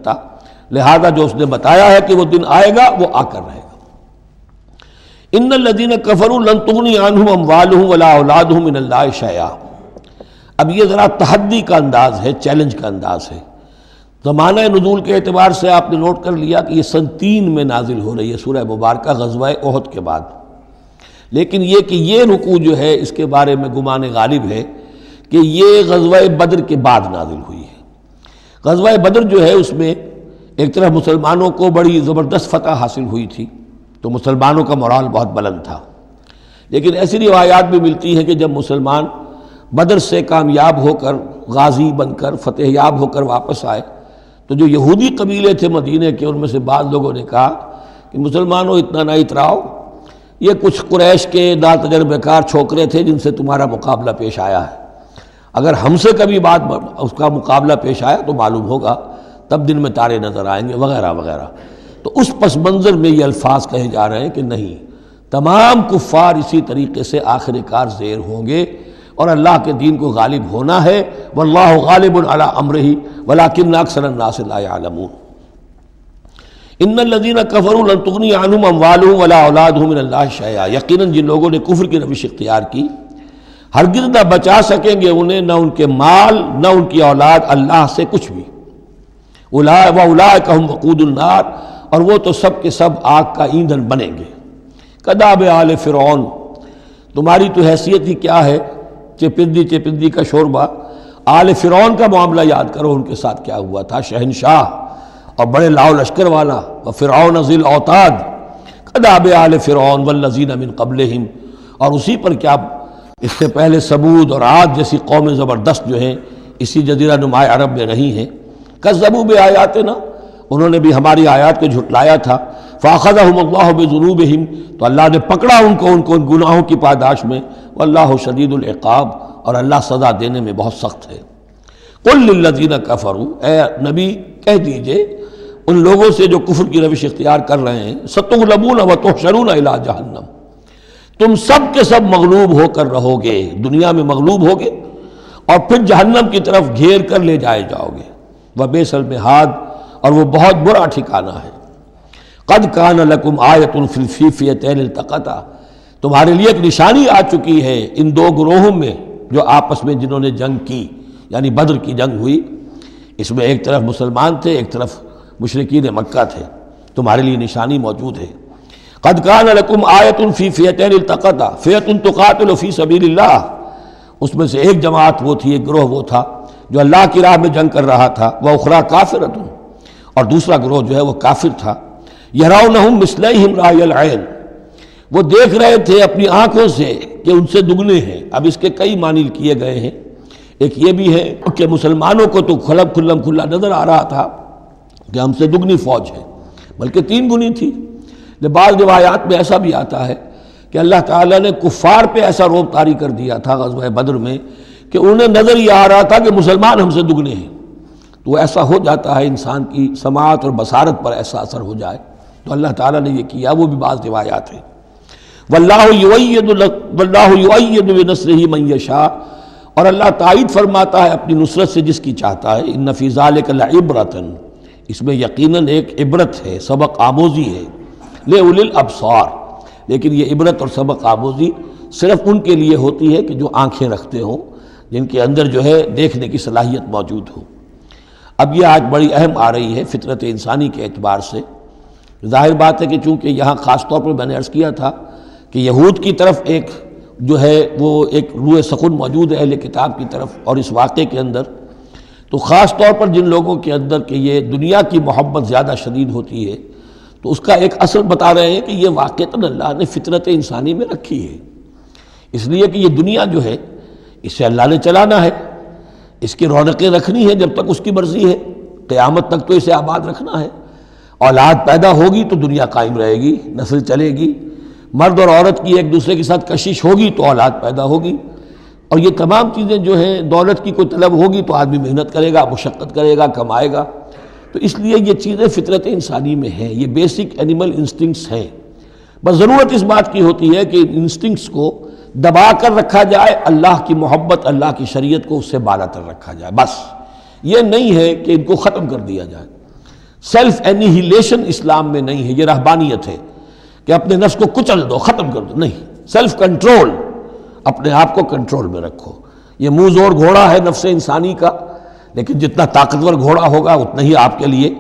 سکتا، لہذا جو اس نے بتایا ہے کہ وہ دن آئے گا وہ آ کر رہے گا۔ ان الذین کفروا لن تغنی عنہم اموالہم ولا اولادہم من اللہ شیئا۔ اب یہ ذرا تحدی کا انداز ہے، چیلنج کا انداز ہے۔ زمانہ نزول کے اعتبار سے آپ نے نوٹ کر لیا کہ یہ سن 3 میں نازل ہو رہی ہے سورہ مبارکہ غزوہ احد کے بعد، لیکن یہ کہ یہ رکوع جو ہے اس کے بارے میں گمان غالب ہے کہ یہ غزوہ بدر کے بعد نازل ہوئی ہے۔ غزوہ بدر جو ہے اس میں ایک طرف مسلمانوں کو بڑی زبردست فتح حاصل ہوئی تھی، تو مسلمانوں کا مورال بہت بلند تھا، لیکن ایسی روایات بھی ملتی ہیں کہ جب مسلمان بدر سے کامیاب ہو کر، غازی بن کر، فتح یاب ہو کر واپس آئے تو جو یہودی قبیلے تھے مدینے کے، ان میں سے بعض لوگوں نے کہا کہ مسلمانوں اتنا نہ اتراؤ، یہ کچھ قریش کے ناتجربہ کار چھوکرے تھے جن سے تمہارا مقابلہ پیش آیا ہے، اگر ہم سے کبھی بات اس کا مقابلہ پیش آیا تو معلوم ہوگا، تب دن میں تارے نظر آئیں گے وغیرہ وغیرہ۔ تو اس پس منظر میں یہ الفاظ کہے جا رہے ہیں کہ نہیں، تمام کفار اسی طریقے سے آخر کار زیر ہوں گے اور اللہ کے دین کو غالب ہونا ہے، واللہ غالب علی امرہ ولکن اکثر الناس لا یعلمون۔ ان الذین کفروا لن تغنی عنہم اموالہم ولا اولادہم من اللہ شیئا، یقیناً جن لوگوں نے کفر کی روش اختیار کی ہرگز نہ بچا سکیں گے انہیں نہ ان کے مال نہ ان کی اولاد اللہ سے کچھ بھی۔ اولئک ھم وقود النار، اور وہ تو سب کے سب آگ کا ایندھن بنیں گے۔ کداب آل فرعون، تمہاری تو حیثیت ہی کیا ہے، چپندی کا شوربہ۔ آل فرعون کا معاملہ یاد کرو، ان کے ساتھ کیا ہوا تھا، شہنشاہ اور بڑے لاؤ لشکر والا، وفرعون ذی الاوتاد، کداب آل فرعون والذین من قبلہم، اور اسی پر کیا اس سے پہلے ثمود اور عاد جیسی قومیں زبردست جو ہیں اسی جزیرہ نما عرب میں رہی ہیں۔ کذبوا بآیاتنا، انہوں نے بھی ہماری آیات کو جھٹلایا تھا۔ فاخذہم اللہ بذنوبہم، تو اللہ نے پکڑا ان کو ان گناہوں کی پاداش میں۔ واللہ شدید العقاب، اور اللہ سزا دینے میں بہت سخت ہے۔ قل للذین کفروا، اے نبی کہہ دیجئے ان لوگوں سے جو کفر کی روش اختیار کر رہے ہیں، ستغلبون وتحشرون الی جہنم، تم سب کے سب مغلوب ہو کر رہو گے، دنیا میں مغلوب ہوگے اور پھر جہنم کی طرف گھیر کر لے جائے جاؤ گے۔ وبئس المہاد، اور وہ بہت برا ٹھکانہ ہے۔ قد کان لکم آیۃ فی فئتین التقطا، تمہارے لیے ایک نشانی آ چکی ہے ان دو گروہوں میں جو آپس میں جنہوں نے جنگ کی، یعنی بدر کی جنگ ہوئی، اس میں ایک طرف مسلمان تھے ایک طرف مشرکین مکہ تھے، تمہارے لیے نشانی موجود ہے۔ قد کان لکم آیۃ فی فئتین التقطا، فئۃ تقاتل فی سبیل اللہ، اس میں سے ایک جماعت وہ تھی، ایک گروہ وہ تھا جو اللہ کی راہ میں جنگ کر رہا تھا، وأخری کافرۃ، اور دوسرا گروہ جو ہے وہ کافر تھا۔ یرونہم مثلیہم رأی العین، وہ دیکھ رہے تھے اپنی آنکھوں سے کہ ان سے دگنے ہیں۔ اب اس کے کئی معنی کیے گئے ہیں، ایک یہ بھی ہے کہ مسلمانوں کو تو کھلا نظر آ رہا تھا کہ ہم سے دگنی فوج ہے، بلکہ 3 گنی تھی۔ بعض روایات میں ایسا بھی آتا ہے کہ اللہ تعالیٰ نے کفار پہ ایسا رعب طاری کر دیا تھا غزوہ بدر میں کہ انہیں نظر یہ آ رہا تھا کہ مسلمان ہم سے دگنے ہیں۔ تو ایسا ہو جاتا ہے، انسان کی سماعت اور بصارت پر ایسا اثر ہو جائے، تو اللہ تعالیٰ نے یہ کیا، وہ بھی بعض روایات ہیں۔ واللہ یؤید بنصرہ من یشاء، اور اللہ تائید فرماتا ہے اپنی نصرت سے جس کی چاہتا ہے۔ ان فی ذلک لعبرۃ، اس میں یقیناً ایک عبرت ہے، سبق آموزی ہے، لأولی الابصار، لیکن یہ عبرت اور سبق آموزی صرف ان کے لیے ہوتی ہے کہ جو آنکھیں رکھتے ہوں، جن کے اندر جو ہے دیکھنے کی صلاحیت موجود ہو۔ اب یہ آج بڑی اہم آ رہی ہے فطرت انسانی کے اعتبار سے۔ ظاہر بات ہے کہ چونکہ یہاں خاص طور پر میں نے عرض کیا تھا کہ یہود کی طرف ایک جو ہے وہ ایک روح سخن موجود ہے اہل کتاب کی طرف، اور اس واقعے کے اندر تو خاص طور پر جن لوگوں کے اندر کہ یہ دنیا کی محبت زیادہ شدید ہوتی ہے، تو اس کا ایک اثر بتا رہے ہیں کہ یہ واقعتاً اللہ نے فطرت انسانی میں رکھی ہے، اس لیے کہ یہ دنیا جو ہے اسے اللہ نے چلانا ہے، اس کی رونقیں رکھنی ہے جب تک اس کی مرضی ہے، قیامت تک تو اسے آباد رکھنا ہے۔ اولاد پیدا ہوگی تو دنیا قائم رہے گی، نسل چلے گی، مرد اور عورت کی ایک دوسرے کے ساتھ کشش ہوگی تو اولاد پیدا ہوگی، اور یہ تمام چیزیں جو ہیں، دولت کی کوئی طلب ہوگی تو آدمی محنت کرے گا، مشقت کرے گا، کمائے گا۔ تو اس لیے یہ چیزیں فطرت انسانی میں ہیں، یہ بیسک اینیمل انسٹنکٹس ہیں۔ بس ضرورت اس بات کی ہوتی ہے کہ انسٹنکٹس کو دبا کر رکھا جائے، اللہ کی محبت، اللہ کی شریعت کو اس سے بالا تر رکھا جائے، بس یہ نہیں ہے کہ ان کو ختم کر دیا جائے۔ سیلف انیہیلیشن اسلام میں نہیں ہے، یہ رہبانیت ہے کہ اپنے نفس کو کچل دو، ختم کر دو، نہیں، سیلف کنٹرول، اپنے آپ کو کنٹرول میں رکھو۔ یہ منہ زور گھوڑا ہے نفس انسانی کا، لیکن جتنا طاقتور گھوڑا ہوگا اتنا ہی آپ کے لیے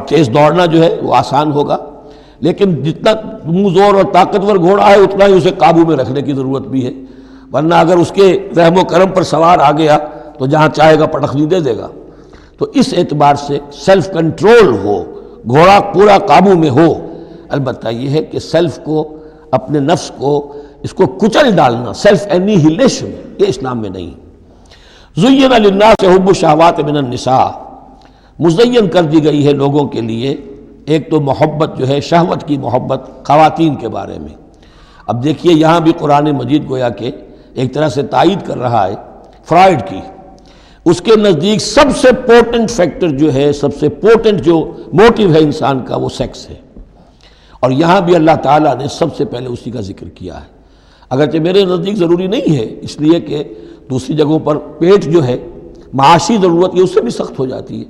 تیز دوڑنا جو ہے وہ آسان ہوگا، لیکن جتنا منہ زور اور طاقتور گھوڑا ہے اتنا ہی اسے قابو میں رکھنے کی ضرورت بھی ہے، ورنہ اگر اس کے رحم و کرم پر سوار آ گیا تو جہاں چاہے گا پٹخنی دے دے گا۔ تو اس اعتبار سے سیلف کنٹرول ہو، گھوڑا پورا قابو میں ہو۔ البتہ یہ ہے کہ سیلف کو، اپنے نفس کو، اس کو کچل ڈالنا، سیلف انیہیلیشن، یہ اسلام میں نہیں۔ زین للناس حب الشہوات من النساء، مزین کر دی گئی ہے لوگوں کے لیے ایک تو محبت جو ہے، شہوت کی محبت خواتین کے بارے میں۔ اب دیکھیے یہاں بھی قرآن مجید گویا کہ ایک طرح سے تائید کر رہا ہے فرائڈ کی۔ اس کے نزدیک سب سے پورٹنٹ فیکٹر جو ہے، سب سے پورٹنٹ جو موٹیو ہے انسان کا، وہ سیکس ہے، اور یہاں بھی اللہ تعالیٰ نے سب سے پہلے اسی کا ذکر کیا ہے۔ اگرچہ میرے نزدیک ضروری نہیں ہے، اس لیے کہ دوسری جگہوں پر پیٹ جو ہے، معاشی ضرورت یہ اس سے بھی سخت ہو جاتی ہے،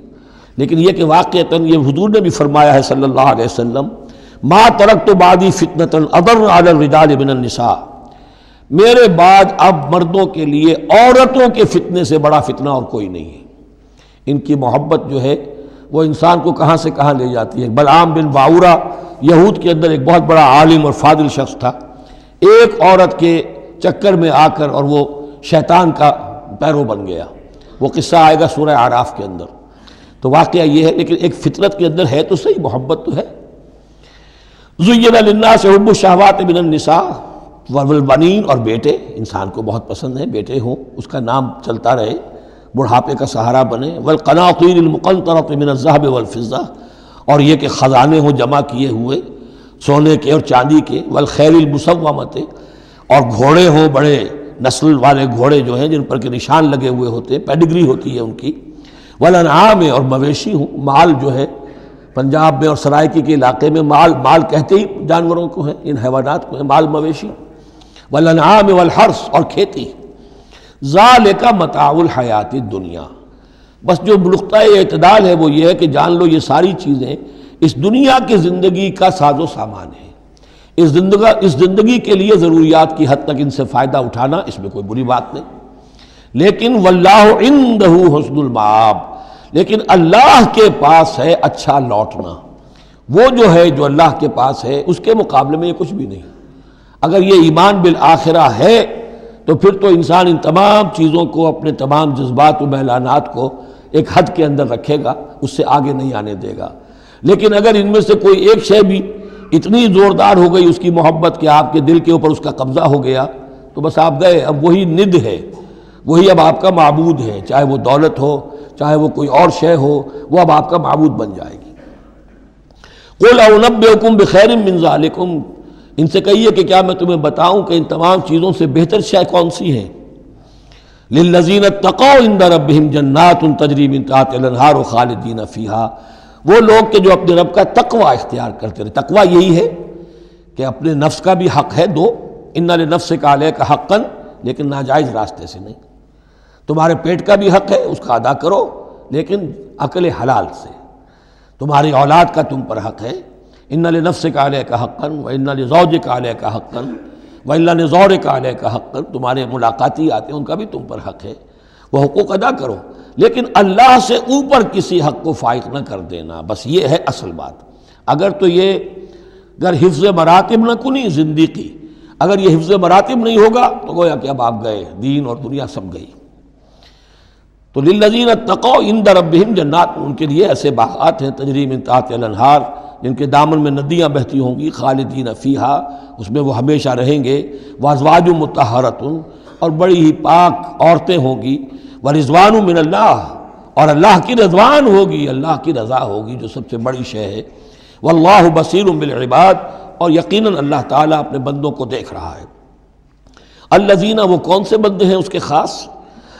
لیکن یہ کہ واقعتاً یہ حضور نے بھی فرمایا ہے صلی اللہ علیہ وسلم، ما ترکت بعدی فتنۃ اضر علی الرجال من النساء، میرے بعد اب مردوں کے لیے عورتوں کے فتنے سے بڑا فتنہ اور کوئی نہیں ہے۔ ان کی محبت جو ہے وہ انسان کو کہاں سے کہاں لے جاتی ہے۔ بلعام بن باورہ یہود کے اندر ایک بہت بڑا عالم اور فاضل شخص تھا، ایک عورت کے چکر میں آ کر اور وہ شیطان کا پیرو بن گیا۔ وہ قصہ آئے گا سورہ اعراف کے اندر۔ تو واقعہ یہ ہے، لیکن ایک فطرت کے اندر ہے تو صحیح، محبت تو ہے۔ زین للناس حب الشہوات من النساء والبنین، اور بیٹے انسان کو بہت پسند ہے، بیٹے ہوں، اس کا نام چلتا رہے، بڑھاپے کا سہارا بنے۔ والقناطیر المقنطرۃ من الذهب والفضہ، اور یہ کہ خزانے ہوں جمع کیے ہوئے سونے کے اور چاندی کے۔ والخیل المسومۃ، اور گھوڑے ہوں، بڑے نسل والے گھوڑے جو ہیں جن پر کے نشان لگے ہوئے ہوتے ہیں، پیڈگری ہوتی ہے ان کی۔ والانعام، اور مویشی ہوں، مال جو ہے پنجاب میں اور سرائکی کے علاقے میں مال کہتے ہی جانوروں کو ہیں، ان حیوانات کو ہیں، مال مویشی۔ والانعام والحرث، اور کھیتی۔ ذالک متاع الحیات الدنیا، بس جو نقطۂ اعتدال ہے وہ یہ ہے کہ جان لو یہ ساری چیزیں اس دنیا کی زندگی کا ساز و سامان ہے۔ اس زندگی کے لیے ضروریات کی حد تک ان سے فائدہ اٹھانا، اس میں کوئی بری بات نہیں، لیکن واللہ عندہ حسن المآب، لیکن اللہ کے پاس ہے اچھا لوٹنا۔ وہ جو ہے جو اللہ کے پاس ہے اس کے مقابلے میں یہ کچھ بھی نہیں۔ اگر یہ ایمان بالآخرہ ہے تو پھر تو انسان ان تمام چیزوں کو، اپنے تمام جذبات و میلانات کو ایک حد کے اندر رکھے گا، اس سے آگے نہیں آنے دے گا۔ لیکن اگر ان میں سے کوئی ایک شے بھی اتنی زوردار ہو گئی اس کی محبت کہ آپ کے دل کے اوپر اس کا قبضہ ہو گیا، تو بس آپ گئے، اب وہی ند ہے، وہی اب آپ کا معبود ہے، چاہے وہ دولت ہو، چاہے وہ کوئی اور شے ہو، وہ اب آپ کا معبود بن جائے گی۔ قل انبئکم بخیر من ذالکم، ان سے کہیے کہ کیا میں تمہیں بتاؤں کہ ان تمام چیزوں سے بہتر شے کون سی ہیں؟ للذین اتقوا عند ربہم جنات تجری من تحتہا الانہار خالدین فیہا، وہ لوگ کہ جو اپنے رب کا تقوی اختیار کرتے رہے۔ تقوی یہی ہے کہ اپنے نفس کا بھی حق ہے دو، ان لنفسک علیک حقا، لیکن ناجائز راستے سے نہیں۔ تمہارے پیٹ کا بھی حق ہے، اس کا ادا کرو، لیکن عقل حلال سے۔ تمہاری اولاد کا تم پر حق ہے، ان لنفسک علیک حقا وان لزوجک علیک حقا وان لزورک علیک حقا، تمہارے ملاقاتی آتے ہیں ان کا بھی تم پر حق ہے، وہ حقوق ادا کرو، لیکن اللہ سے اوپر کسی حق کو فائق نہ کر دینا، بس یہ ہے اصل بات۔ اگر تو یہ اگر حفظ مراتب نہ کنی زندگی، اگر یہ حفظ مراتب نہیں ہوگا تو گویا کہ اب آپ گئے، دین اور دنیا سب گئی۔ تو للذین اتقوا عند ربہم جنات، ان کے لیے ایسے باغات ہیں تجری من تحتہا الانہار، جن کے دامن میں ندیاں بہتی ہوں گی، خالدین فیہا، اس میں وہ ہمیشہ رہیں گے، وازواج مطہرۃ، اور بڑی ہی پاک عورتیں ہوں گی، ورضوان من اللہ، اور اللہ کی رضوان ہوگی، اللہ کی رضا ہوگی جو سب سے بڑی شے ہے۔ واللہ بصیر بالعباد، اور یقیناً اللہ تعالیٰ اپنے بندوں کو دیکھ رہا ہے۔ الذین، وہ کون سے بندے ہیں اس کے خاص؟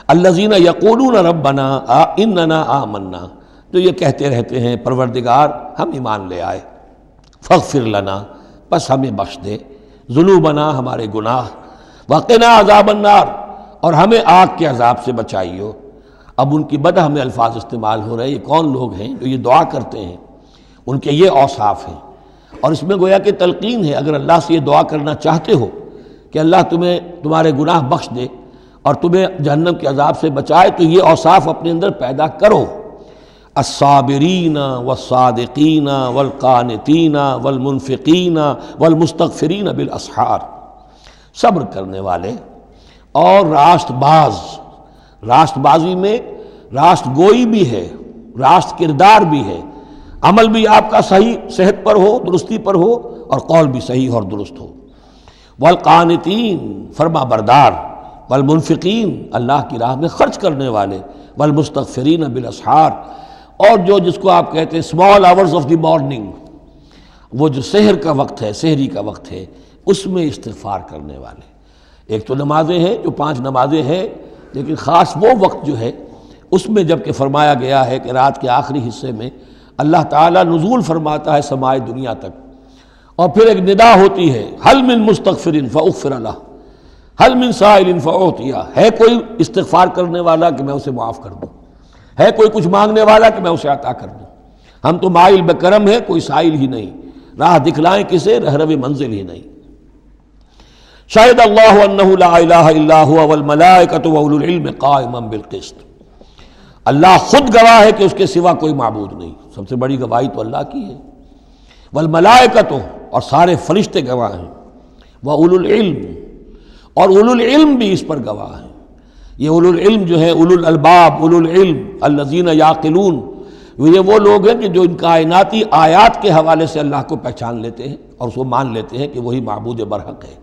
الذین یقولون ربنا اننا آمنا، جو یہ کہتے رہتے ہیں پروردگار ہم ایمان لے آئے، فاغفر لنا، بس ہمیں بخش دے، ذنوبنا، ہمارے گناہ، وقنا عذاب النار، اور ہمیں آگ کے عذاب سے بچائیو۔ اب ان کی بدہ میں الفاظ استعمال ہو رہے ہیں، یہ کون لوگ ہیں جو یہ دعا کرتے ہیں؟ ان کے یہ اوصاف ہیں۔ اور اس میں گویا کہ تلقین ہے، اگر اللہ سے یہ دعا کرنا چاہتے ہو کہ اللہ تمہیں تمہارے گناہ بخش دے اور تمہیں جہنم کے عذاب سے بچائے، تو یہ اوصاف اپنے اندر پیدا کرو۔ الصابرین والصادقین والقانتین والمنفقین والمستغفرین بالاسحار، صبر کرنے والے اور راست باز۔ راست بازی میں راست گوئی بھی ہے، راست کردار بھی ہے، عمل بھی آپ کا صحیح صحت پر ہو، درستی پر ہو، اور قول بھی صحیح اور درست ہو۔ والقانتین، فرما بردار، والمنفقین، اللہ کی راہ میں خرچ کرنے والے، والمستغفرین بالاسحار، اور جو جس کو آپ کہتے ہیں small hours of the morning, وہ جو سحر کا وقت ہے، سحری کا وقت ہے، اس میں استغفار کرنے والے۔ ایک تو نمازیں ہیں جو 5 نمازیں ہیں، لیکن خاص وہ وقت جو ہے اس میں جب کہ فرمایا گیا ہے کہ رات کے آخری حصے میں اللہ تعالیٰ نزول فرماتا ہے سمائے دنیا تک، اور پھر ایک ندا ہوتی ہے، حل من مستغفر فاغفر لہ، حل من سائل فاعطیہ، ہے کوئی استغفار کرنے والا کہ میں اسے معاف کر دوں، ہے کوئی کچھ مانگنے والا کہ میں اسے عطا کر دوں۔ ہم تو مائل بکرم ہے، کوئی سائل ہی نہیں، راہ دکھلائیں کسے، رہرو منزل ہی نہیں۔ شاہد اللہ انہ لا الہ الا هو والملائکۃ واولو العلم قائما بالقسط، اللہ خود گواہ ہے کہ اس کے سوا کوئی معبود نہیں، سب سے بڑی گواہی تو اللہ کی ہے۔ والملائکۃ، اور سارے فرشتے گواہ ہیں، واولو العلم، اور اولو العلم بھی اس پر گواہ ہیں۔ یہ اولو العلم جو ہے، اولو الالباب، اولو العلم الذین یعقلون، یہ وہ لوگ ہیں کہ جو ان کائناتی آیات کے حوالے سے اللہ کو پہچان لیتے ہیں اور اس کو مان لیتے ہیں کہ وہی معبود برحق ہے۔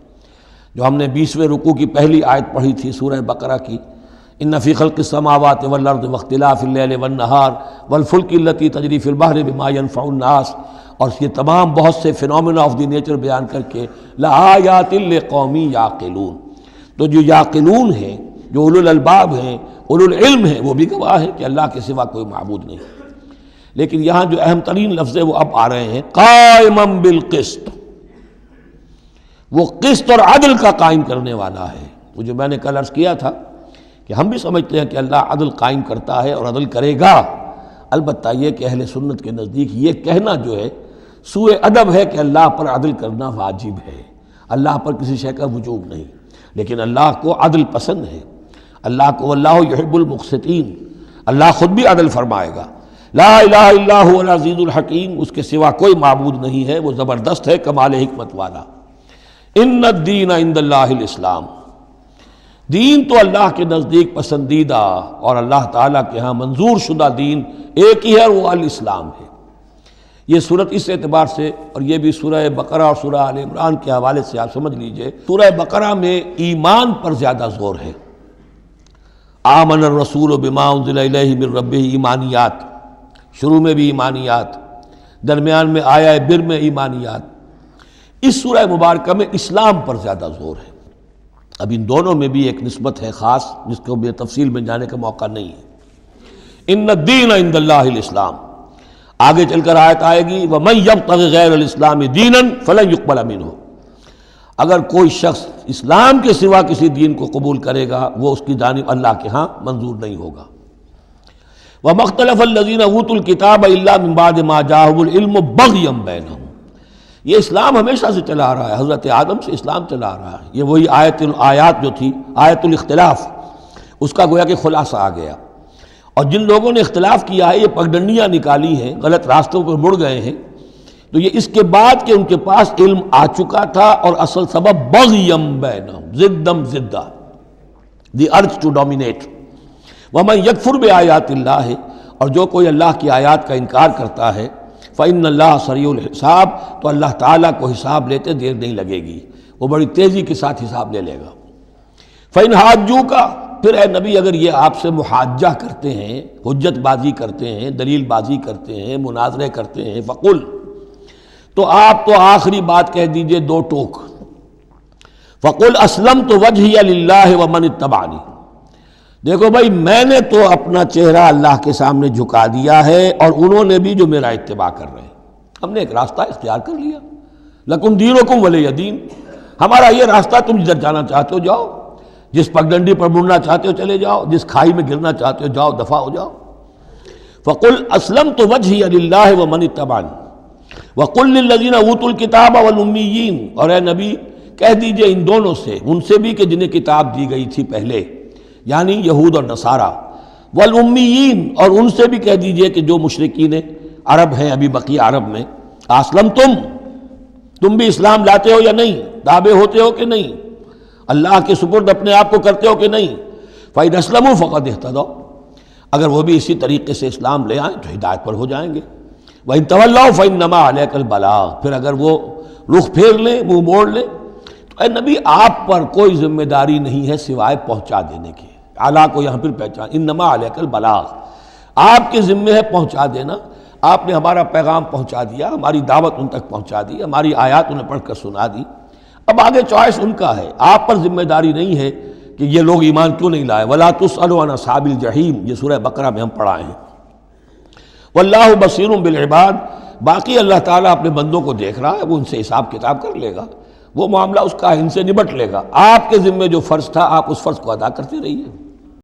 جو ہم نے 20ویں رکوع کی پہلی آیت پڑھی تھی سورہ بقرہ کی، ان فی خلق السماوات والارض واختلاف اللیل والنہار والفلک التی تجری فی البحر بما ینفع الناس، اور یہ تمام بہت سے فینومینا آف دی نیچر بیان کر کے لآیات لقوم یعقلون، تو جو یعقلون ہیں، جو اولو الالباب ہیں، اولو العلم ہیں، وہ بھی گواہ ہیں کہ اللہ کے سوا کوئی معبود نہیں۔ لیکن یہاں جو اہم ترین لفظ ہے وہ اب آ رہے ہیں، قائما بالقسط، وہ قسط اور عدل کا قائم کرنے والا ہے۔ وہ جو میں نے کل عرض کیا تھا کہ ہم بھی سمجھتے ہیں کہ اللہ عدل قائم کرتا ہے اور عدل کرے گا، البتہ یہ کہ اہل سنت کے نزدیک یہ کہنا جو ہے سوء ادب ہے کہ اللہ پر عدل کرنا واجب ہے، اللہ پر کسی شے کا وجوب نہیں، لیکن اللہ کو عدل پسند ہے، اللہ کو واللہ یحب المقسطین، اللہ خود بھی عدل فرمائے گا۔ لا الہ الا هو العزیز الحکیم، اس کے سوا کوئی معبود نہیں ہے، وہ زبردست ہے، کمال حکمت والا۔ ان الدین عند اللہ الاسلام، دین تو اللہ کے نزدیک پسندیدہ اور اللہ تعالیٰ کے ہاں منظور شدہ دین ایک ہی ہے، وہ الاسلام ہے۔ یہ صورت اس اعتبار سے، اور یہ بھی سورہ بقرہ اور سورہ آل-عمران کے حوالے سے آپ سمجھ لیجئے، سورہ بقرہ میں ایمان پر زیادہ زور ہے۔ آمن الرسول بما انزل الیہ من ربہ، ایمانیات، شروع میں بھی ایمانیات، درمیان میں آیا بر میں ایمانیات۔ اس سورہ مبارکہ میں اسلام پر زیادہ زور ہے۔ اب ان دونوں میں بھی ایک نسبت ہے خاص جس کو بھی تفصیل میں جانے کا موقع نہیں ہے۔ ان الدین عند اللہ الاسلام، آگے چل کر آیت آئے گی وَمَن يَبْتَغِ غَيْرَ الْإِسْلَامِ دِينًا فَلَن يُقْبَلَ مِنْهُ، اگر کوئی شخص اسلام کے سوا کسی دین کو قبول کرے گا وہ اس کی جانب اللہ کے ہاں منظور نہیں ہوگا۔ وَمَا اخْتَلَفَ الَّذِينَ أُوتُوا الْكِتَابَ إِلَّا مِن بَعْدِ مَا جَاءَهُمُ الْعِلْمُ بَغْيًا بَيْنَهُمْ، یہ اسلام ہمیشہ سے چلا آ رہا ہے، حضرت آدم سے اسلام چلا آ رہا ہے۔ یہ وہی آیات جو تھی، آیت الاختلاف، اس کا گویا کہ خلاصہ آ گیا، اور جن لوگوں نے اختلاف کیا ہے، یہ پگڈنڈیاں نکالی ہیں، غلط راستوں پر مڑ گئے ہیں، تو یہ اس کے بعد کہ ان کے پاس علم آ چکا تھا، اور اصل سبب بغیم بینہم، ضدم ضدہ، دی ارج ٹو ڈومینیٹ۔ ومن یکفر بآیات اللہ، اور جو کوئی اللہ کی آیات کا انکار کرتا ہے، فإن اللہ سریع الحساب، تو اللہ تعالیٰ کو حساب لیتے دیر نہیں لگے گی، وہ بڑی تیزی کے ساتھ حساب لے لے گا۔ فإن حاجوک، پھر اے نبی اگر یہ آپ سے محاجہ کرتے ہیں، حجت بازی کرتے ہیں، دلیل بازی کرتے ہیں، مناظرے کرتے ہیں، فقل، تو آپ تو آخری بات کہہ دیجئے، 2 ٹوک، فقل اسلمت وجہی للہ ومن اتبعنی، دیکھو بھائی میں نے تو اپنا چہرہ اللہ کے سامنے جھکا دیا ہے، اور انہوں نے بھی جو میرا اتباع کر رہے ہیں، ہم نے ایک راستہ اختیار کر لیا، لکم دینکم ولی دین، ہمارا یہ راستہ، تم جدھر جانا چاہتے ہو جاؤ، جس پگڈنڈی پر مڑنا چاہتے ہو چلے جاؤ، جس کھائی میں گرنا چاہتے ہو جاؤ، دفع ہو جاؤ۔ فقل اسلمت وجہی للہ ومن اتبعنی، وَقُلْ لِلَّذِينَ أُوتُوا الْكِتَابَ وَالْأُمِّيِّينَ، اور اے نبی کہہ دیجئے ان دونوں سے، ان سے بھی کہ جنہیں کتاب دی گئی تھی پہلے، یعنی یہود اور نصارہ، والأمیین، اور ان سے بھی کہہ دیجئے کہ جو مشرکین عرب ہیں ابھی بقیہ عرب میں، تم بھی اسلام لاتے ہو یا نہیں، تابع ہوتے ہو کہ نہیں، اللہ کے سپرد اپنے آپ کو کرتے ہو کہ نہیں، فَإِنْ أَسْلَمُوا فَقَدِ اهْتَدَوْا، اگر وہ بھی اسی طریقے سے اسلام لے آئیں تو ہدایت پر ہو جائیں گے، وَإِنْ تَوَلَّوْا فَإِنَّمَا عَلَيْكَ الْبَلَاغُ، پھر اگر وہ رخ پھیر لیں، منہ موڑ لیں، تو اے نبی آپ پر کوئی ذمہ داری نہیں ہے سوائے پہنچا دینے کی، اعلیٰ کو یہاں پھر پہچان، انما علیک البلاغ، آپ کے ذمہ ہے پہنچا دینا، آپ نے ہمارا پیغام پہنچا دیا، ہماری دعوت ان تک پہنچا دی، ہماری آیات انہیں پڑھ کر سنا دی، اب آگے چوائس ان کا ہے، آپ پر ذمہ داری نہیں ہے کہ یہ لوگ ایمان کیوں نہیں لائے، وَلَا تُسْأَلُ عَنْ أَصْحَابِ الْجَحِيمِ، یہ سورہ بقرہ میں ہم پڑھائے ہیں، وَاللَّهُ بَصِيرٌ بِالْعِبَادِ، باقی اللہ تعالیٰ اپنے بندوں کو دیکھ رہا ہے، وہ ان سے حساب کتاب کر لے گا، وہ معاملہ اس کا ان سے نبٹ لے گا، آپ کے ذمہ جو فرض تھا آپ اس فرض کو ادا کرتے رہیے۔